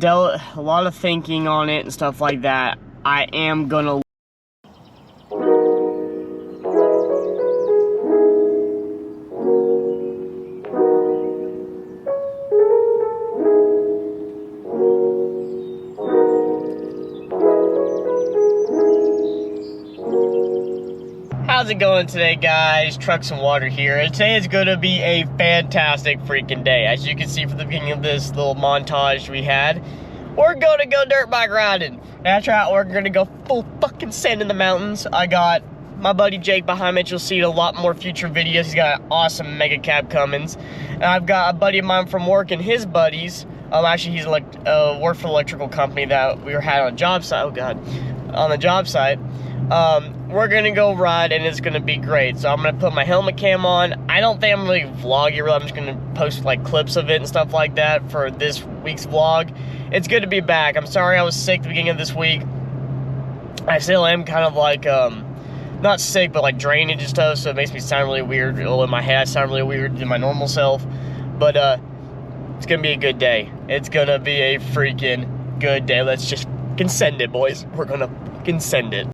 a lot of thinking on it and stuff like that. I am gonna How's it going today, guys? Trucks and Water here, and today is going to be a fantastic freaking day. As you can see from the beginning of this little montage we had, we're going to go dirt bike riding. That's right, we're going to go full fucking send in the mountains. I got my buddy Jake behind me. You'll see a lot more future videos. He's got an awesome mega cab Cummins. And I've got a buddy of mine from work and his buddies. Actually, he's worked for an electrical company that we had on a job site. Oh God, on the job site. We're gonna go ride and it's gonna be great. So I'm gonna put my helmet cam on. I don't think I'm really vlogging it. I'm just gonna post like clips of it and stuff like that for this week's vlog. It's good to be back. I'm sorry I was sick at the beginning of this week. I still am kind of like, not sick, but like drainage and stuff, so it makes me sound really weird. In my head I sound really weird than my normal self. But it's gonna be a good day. It's gonna be a freaking good day. Let's just fucking send it, boys. We're gonna fucking send it.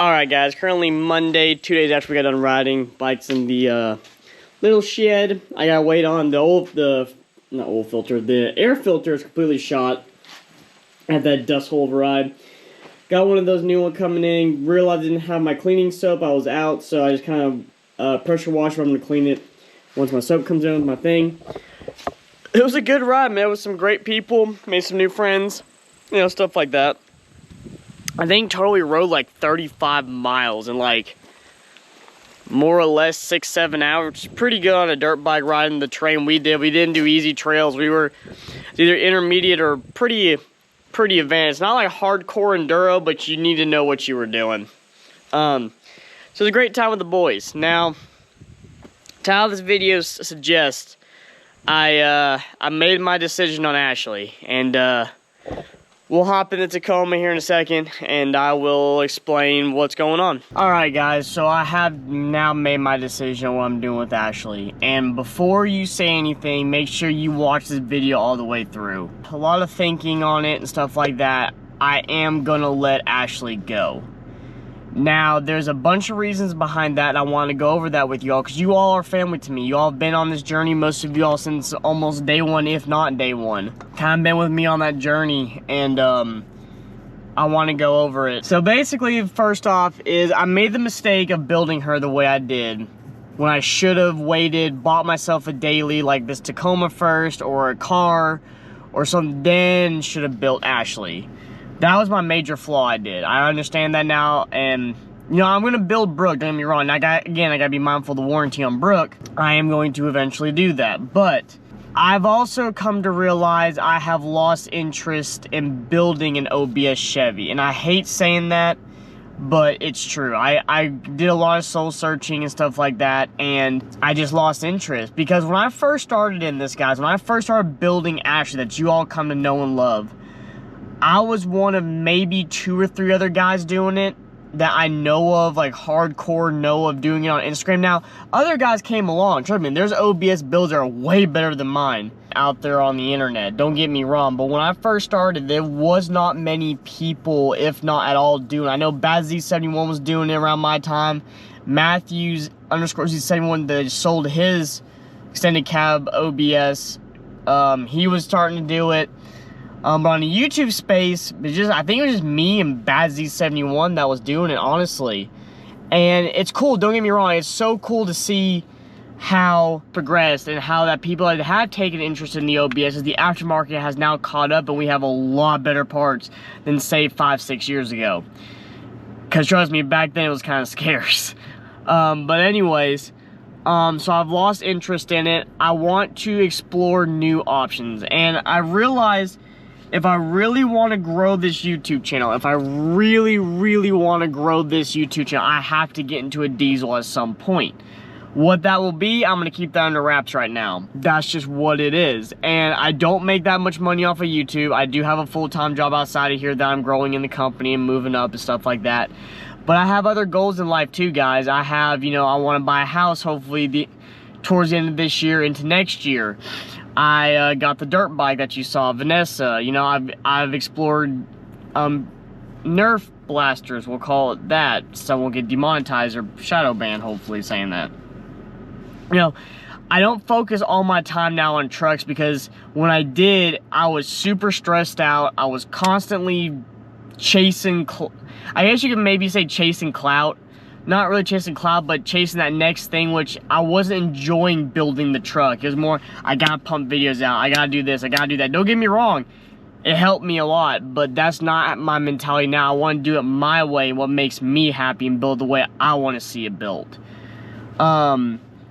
Alright guys, currently Monday, 2 days after we got done riding. Bike's in the little shed. I gotta wait on the air filter is completely shot at that dust hole of a ride. Got one of those new ones coming in. Realized I didn't have my cleaning soap. I was out, so I just kind of pressure washed. I'm gonna clean it once my soap comes in with my thing. It was a good ride, man. It was some great people. Made some new friends. You know, stuff like that. I think totally rode like 35 miles in like more or less 6-7 hours. Pretty good on a dirt bike riding the train we did. We didn't do easy trails. We were either intermediate or pretty advanced. Not like hardcore enduro, but you need to know what you were doing. So it was a great time with the boys. Now, to how this video suggests, I made my decision on Ashley, and we'll hop into Tacoma here in a second, and I will explain what's going on. Alright guys, so I have now made my decision on what I'm doing with Ashley. And before you say anything, make sure you watch this video all the way through. A lot of thinking on it and stuff like that. I am gonna let Ashley go. Now, there's a bunch of reasons behind that, and I want to go over that with you all, because you all are family to me. You all have been on this journey, most of you all since almost day one, if not day one. Kind of been with me on that journey, and I want to go over it. So basically, first off, is I made the mistake of building her the way I did, when I should have waited, bought myself a daily, like this Tacoma first, or a car, or something, then should have built Ashley. That was my major flaw I did. I understand that now, and you know, I'm gonna build Brooke, don't get me wrong. I gotta be mindful of the warranty on Brooke. I am going to eventually do that, but I've also come to realize I have lost interest in building an OBS Chevy, and I hate saying that, but it's true. I did a lot of soul searching and stuff like that, and I just lost interest, because when I first started in this, guys, when I first started building Ashley that you all come to know and love, I was one of maybe 2 or 3 other guys doing it that I know of, like hardcore know of doing it on Instagram. Now, other guys came along, trust me, there's OBS builds that are way better than mine out there on the internet, don't get me wrong, but when I first started, there was not many people, if not at all, doing it. I know BazZ71 was doing it around my time. Matthews _Z71 that sold his extended cab OBS He was starting to do it. But on the YouTube space, I think it was just me and BadZ71 that was doing it, honestly. And it's cool, don't get me wrong, it's so cool to see how progressed and how that people that have taken interest in the OBS as the aftermarket has now caught up, and we have a lot better parts than say 5-6 years ago. Because trust me, back then it was kind of scarce. But anyways, so I've lost interest in it. I want to explore new options, and I realized if I really want to grow this YouTube channel, if I really want to grow this YouTube channel, I have to get into a diesel at some point. What that will be, I'm going to keep that under wraps right now. That's just what it is. And I don't make that much money off of YouTube. I do have a full-time job outside of here that I'm growing in the company and moving up and stuff like that. But I have other goals in life too, guys. I have, you know, I want to buy a house hopefully towards the end of this year into next year. I got the dirt bike that you saw, Vanessa. You know, I've explored Nerf blasters, we'll call it that, so I won't get demonetized or shadow banned, hopefully, saying that. You know, I don't focus all my time now on trucks because when I did, I was super stressed out. I was constantly chasing, I guess you could maybe say chasing clout. Not really chasing clout, but chasing that next thing, which I wasn't enjoying building the truck. It was more, I gotta pump videos out, I gotta do this, I gotta do that. Don't get me wrong, it helped me a lot, but that's not my mentality now. I want to do it my way, what makes me happy, and build the way I want to see it built.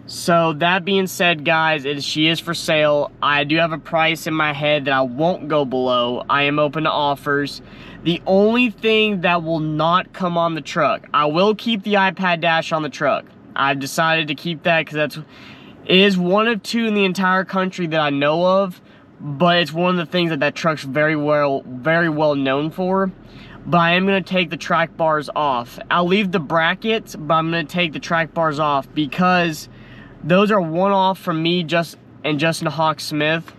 So that being said, guys, she is for sale. I do have a price in my head that I won't go below. I am open to offers. The only thing that will not come on the truck, I will keep the iPad dash on the truck. I've decided to keep that because it is one of two in the entire country that I know of, but it's one of the things that truck's very well known for. But I am going to take the track bars off. I'll leave the brackets, but I'm going to take the track bars off because those are one-off from me and Justin Hawk Smith.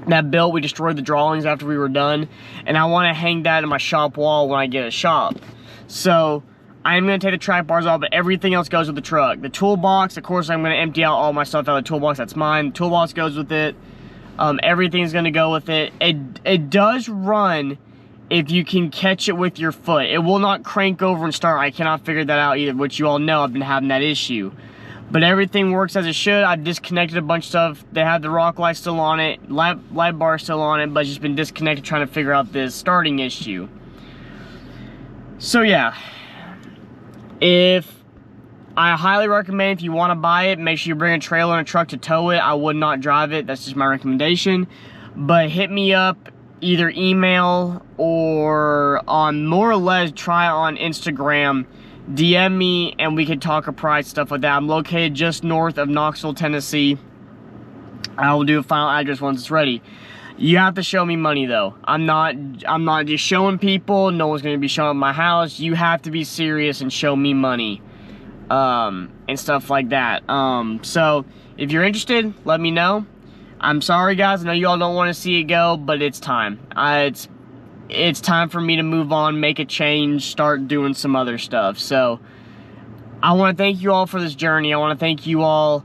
That built, we destroyed the drawings after we were done, and I want to hang that in my shop wall when I get a shop. So I'm going to take the track bars off, but everything else goes with the truck. The toolbox, of course, I'm going to empty out all my stuff out of the toolbox. That's mine. The toolbox goes with it. Everything's going to go with it. It does run if you can catch it with your foot. It will not crank over and start. I cannot figure that out either, which you all know I've been having that issue. But everything works as it should. I've disconnected a bunch of stuff. They have the rock light still on it, light bar still on it, but it's just been disconnected trying to figure out this starting issue. So yeah, I highly recommend if you want to buy it, make sure you bring a trailer and a truck to tow it. I would not drive it. That's just my recommendation. But hit me up, either email or on more or less try on Instagram. DM me and we can talk a price, stuff like that. I'm located just north of Knoxville, Tennessee. I will do a final address once it's ready. You have to show me money though. I'm not just showing people. No one's gonna be showing my house. You have to be serious and show me money. And stuff like that. So if you're interested, let me know. I'm sorry guys, I know you all don't want to see it go, but it's time. It's time for me to move on, make a change, start doing some other stuff. So I want to thank you all for this journey. I want to thank you all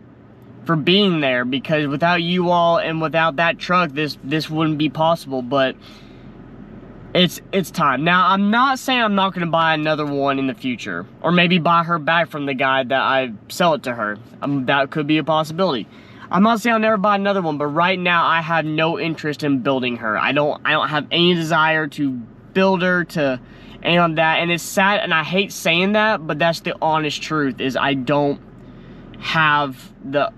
for being there, because without you all and without that truck, this wouldn't be possible. But it's time. Now, I'm not saying I'm not going to buy another one in the future, or maybe buy her back from the guy that I sell it to her. That could be a possibility. I'm not saying I'll never buy another one, but right now I have no interest in building her. I don't have any desire to build her, to any of that. And it's sad, and I hate saying that, but that's the honest truth, is I don't have the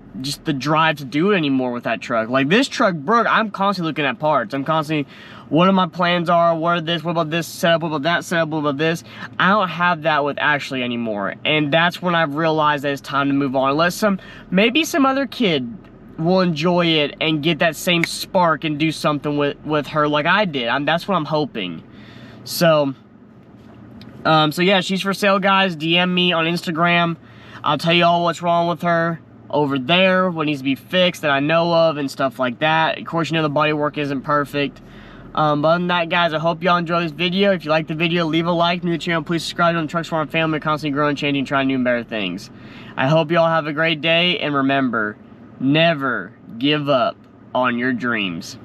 drive to do it anymore with that truck. Like this truck broke, I'm constantly looking at parts. I'm constantly, what are my plans are, what about this setup, what about that setup, what about this? I don't have that with Ashley anymore. And that's when I've realized that it's time to move on. Unless maybe some other kid will enjoy it and get that same spark and do something with her like I did. That's what I'm hoping. So yeah, she's for sale, guys. DM me on Instagram. I'll tell you all what's wrong with her over there, what needs to be fixed that I know of and stuff like that. Of course, you know the bodywork isn't perfect. But other than that, guys, I hope y'all enjoy this video. If you like the video, leave a like. New to the channel, please subscribe to the Trucks Farm family. Constantly growing, changing, trying new and better things. I hope y'all have a great day, and remember, never give up on your dreams.